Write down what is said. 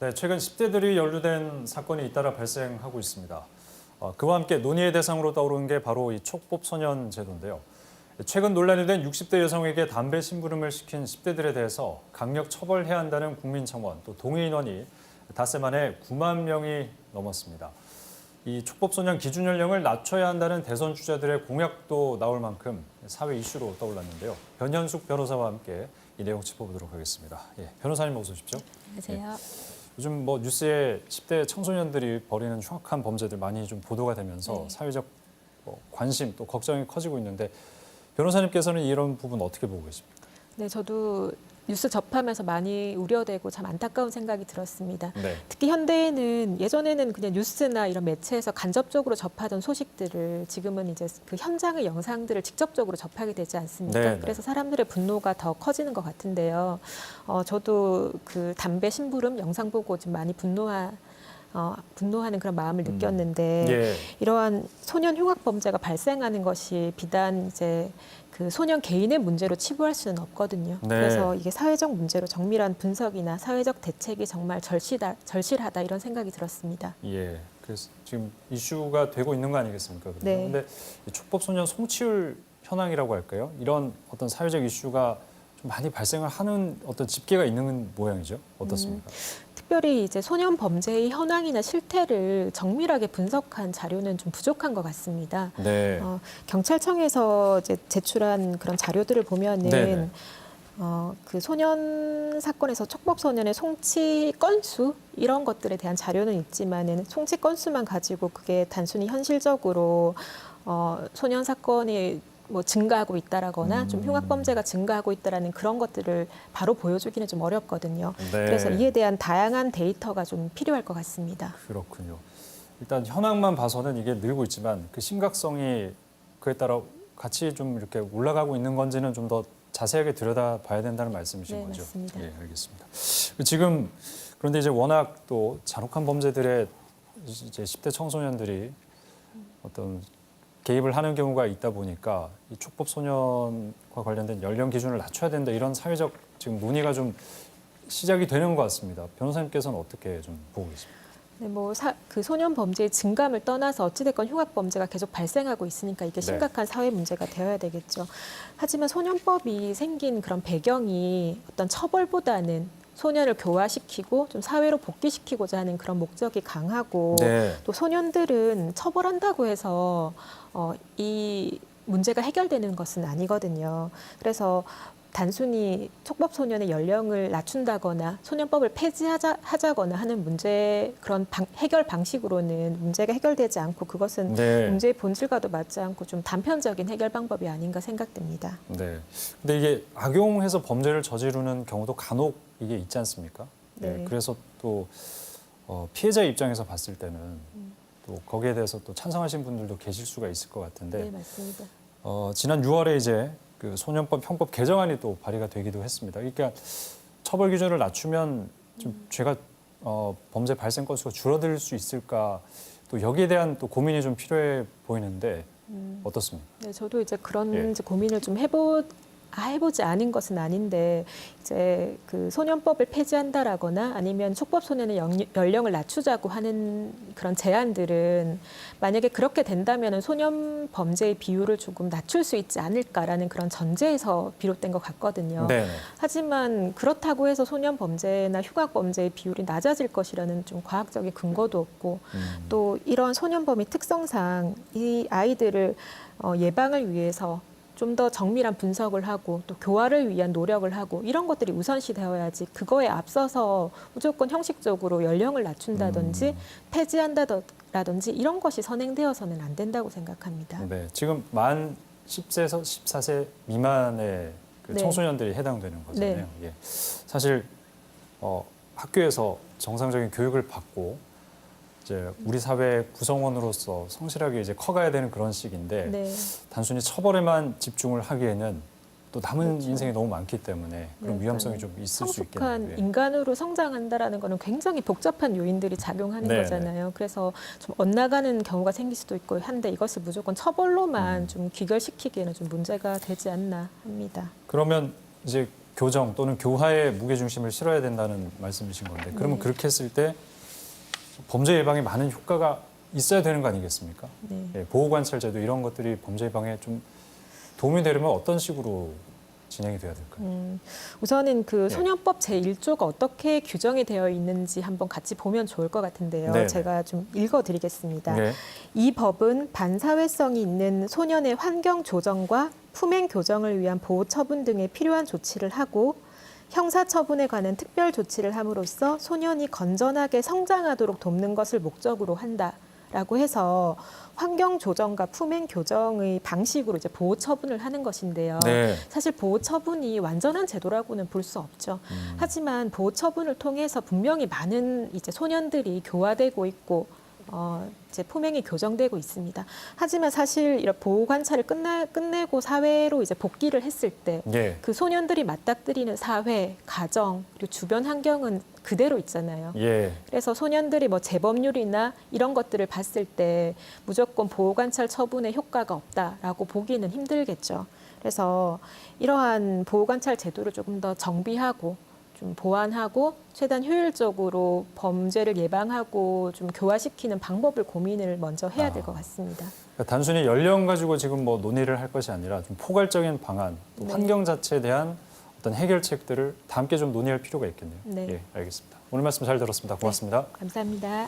네, 최근 10대들이 연루된 사건이 잇따라 발생하고 있습니다. 그와 함께 논의의 대상으로 떠오르는 게 바로 이 촉법 소년 제도인데요. 최근 논란이 된 60대 여성에게 담배 심부름을 시킨 10대들에 대해서 강력 처벌해야 한다는 국민청원, 또 동의 인원이 닷새 만에 9만 명이 넘었습니다. 이 촉법 소년 기준 연령을 낮춰야 한다는 대선 주자들의 공약도 나올 만큼 사회 이슈로 떠올랐는데요. 변현숙 변호사와 함께 이 내용 짚어보도록 하겠습니다. 예, 변호사님 어서 오십시오. 안녕하세요. 예. 요즘 뉴스에 10대 청소년들이 벌이는 흉악한 범죄들 많이 좀 보도가 되면서 사회적 관심 또 걱정이 커지고 있는데 변호사님께서는 이런 부분 어떻게 보고 계십니까? 네, 저도 뉴스 접하면서 많이 우려되고 참 안타까운 생각이 들었습니다. 네. 특히 현대에는 예전에는 그냥 뉴스나 이런 매체에서 간접적으로 접하던 소식들을 지금은 이제 그 현장의 영상들을 직접적으로 접하게 되지 않습니까? 네, 네. 그래서 사람들의 분노가 더 커지는 것 같은데요. 저도 그 담배 심부름 영상 보고 좀 많이 분노하는 그런 마음을 느꼈는데 예. 이러한 소년 흉악 범죄가 발생하는 것이 비단 이제 그 소년 개인의 문제로 치부할 수는 없거든요. 네. 그래서 이게 사회적 문제로 정밀한 분석이나 사회적 대책이 정말 절실하다 이런 생각이 들었습니다. 예. 그래서 지금 이슈가 되고 있는 거 아니겠습니까? 네. 그런데 촉법 소년 성취율 현황이라고 할까요? 이런 어떤 사회적 이슈가 좀 많이 발생을 하는 어떤 집계가 있는 모양이죠. 어떻습니까? 특별히 이제 소년 범죄의 현황이나 실태를 정밀하게 분석한 자료는 좀 부족한 것 같습니다. 네. 경찰청에서 이제 제출한 그런 자료들을 보면은 네네. 그 소년 사건에서 촉법 소년의 송치 건수 이런 것들에 대한 자료는 있지만은 송치 건수만 가지고 그게 단순히 현실적으로 소년 사건이 증가하고 있다라거나 좀 흉악 범죄가 증가하고 있다라는 그런 것들을 바로 보여주기는 좀 어렵거든요. 네. 그래서 이에 대한 다양한 데이터가 좀 필요할 것 같습니다. 그렇군요. 일단 현황만 봐서는 이게 늘고 있지만 그 심각성이 그에 따라 같이 좀 이렇게 올라가고 있는 건지는 좀 더 자세하게 들여다봐야 된다는 말씀이신 네, 거죠? 맞습니다. 예, 알겠습니다. 지금 그런데 이제 워낙 또 잔혹한 범죄들에 이제 10대 청소년들이 어떤 개입을 하는 경우가 있다 보니까 이 촉법 소년과 관련된 연령 기준을 낮춰야 된다 이런 사회적 지금 논의가 좀 시작이 되는 것 같습니다. 변호사님께서는 어떻게 좀 보고 계십니까? 네, 그 소년 범죄의 증감을 떠나서 어찌됐건 흉악 범죄가 계속 발생하고 있으니까 이게 심각한 사회 문제가 되어야 되겠죠. 하지만 소년법이 생긴 그런 배경이 어떤 처벌보다는 소년을 교화시키고 좀 사회로 복귀시키고자 하는 그런 목적이 강하고 네. 또 소년들은 처벌한다고 해서 이 문제가 해결되는 것은 아니거든요. 그래서 단순히 촉법 소년의 연령을 낮춘다거나 소년법을 폐지하자거나 하는 그런 해결 방식으로는 문제가 해결되지 않고 그것은 네. 문제의 본질과도 맞지 않고 좀 단편적인 해결 방법이 아닌가 생각됩니다. 네. 근데 이게 악용해서 범죄를 저지르는 경우도 간혹 이게 있지 않습니까? 네. 그래서 또 피해자 입장에서 봤을 때는 또 거기에 대해서 또 찬성하신 분들도 계실 수가 있을 것 같은데 네, 맞습니다. 지난 6월에 이제 그 소년법 형법 개정안이 또 발의가 되기도 했습니다. 그러니까 처벌 기준을 낮추면 좀 죄가 범죄 발생 건수가 줄어들 수 있을까? 또 여기에 대한 또 고민이 좀 필요해 보이는데 어떻습니까? 네, 저도 이제 그런 예. 이제 고민을 좀 해보지 않은 것은 아닌데 이제 그 소년법을 폐지한다라거나 아니면 촉법 소년의 연령을 낮추자고 하는 그런 제안들은 만약에 그렇게 된다면 소년 범죄의 비율을 조금 낮출 수 있지 않을까라는 그런 전제에서 비롯된 것 같거든요. 네. 하지만 그렇다고 해서 소년 범죄나 흉악 범죄의 비율이 낮아질 것이라는 좀 과학적인 근거도 없고 또 이런 소년범의 특성상 이 아이들을 예방을 위해서 좀 더 정밀한 분석을 하고 또 교화를 위한 노력을 하고 이런 것들이 우선시 되어야지 그거에 앞서서 무조건 형식적으로 연령을 낮춘다든지 폐지한다든지 이런 것이 선행되어서는 안 된다고 생각합니다. 네. 지금 만 10세에서 14세 미만의 그 네. 청소년들이 해당되는 거잖아요. 네. 예. 사실 학교에서 정상적인 교육을 받고 이제 우리 사회 구성원으로서 성실하게 이제 커가야 되는 그런 시기인데 네. 단순히 처벌에만 집중을 하기에는 또 남은 그렇죠. 인생이 너무 많기 때문에 그런 네, 위험성이 좀 있을 수 성숙한 있겠네요. 인간으로 성장한다라는 거는 굉장히 복잡한 요인들이 작용하는 네, 거잖아요. 그래서 좀 엇나가는 경우가 생길 수도 있고 한데 이것을 무조건 처벌로만 좀 귀결시키기에는 좀 문제가 되지 않나 합니다. 그러면 이제 교정 또는 교화에 무게중심을 실어야 된다는 말씀이신 건데 그러면 네. 그렇게 했을 때 범죄 예방에 많은 효과가 있어야 되는 거 아니겠습니까? 네. 예, 보호관찰제도 이런 것들이 범죄 예방에 좀 도움이 되려면 어떤 식으로 진행이 돼야 될까요? 우선은 그 네. 소년법 제1조가 어떻게 규정이 되어 있는지 한번 같이 보면 좋을 것 같은데요. 네. 제가 좀 읽어드리겠습니다. 네. 이 법은 반사회성이 있는 소년의 환경 조정과 품행 교정을 위한 보호 처분 등에 필요한 조치를 하고 형사 처분에 관한 특별 조치를 함으로써 소년이 건전하게 성장하도록 돕는 것을 목적으로 한다라고 해서 환경 조정과 품행 교정의 방식으로 이제 보호 처분을 하는 것인데요. 네. 사실 보호 처분이 완전한 제도라고는 볼 수 없죠. 하지만 보호 처분을 통해서 분명히 많은 이제 소년들이 교화되고 있고 이제 품행이 교정되고 있습니다. 하지만 사실 이런 보호 관찰을 끝내고 사회로 이제 복귀를 했을 때 예. 그 소년들이 맞닥뜨리는 사회, 가정, 그리고 주변 환경은 그대로 있잖아요. 예. 그래서 소년들이 뭐 재범률이나 이런 것들을 봤을 때 무조건 보호관찰 처분에 효과가 없다라고 보기는 힘들겠죠. 그래서 이러한 보호관찰 제도를 조금 더 정비하고 좀 보완하고 최대한 효율적으로 범죄를 예방하고 좀 교화시키는 방법을 고민을 먼저 해야 될 것 같습니다. 그러니까 단순히 연령 가지고 지금 뭐 논의를 할 것이 아니라 좀 포괄적인 방안, 또 네. 환경 자체에 대한 어떤 해결책들을 다 함께 좀 논의할 필요가 있겠네요. 네. 예, 알겠습니다. 오늘 말씀 잘 들었습니다. 고맙습니다. 감사합니다.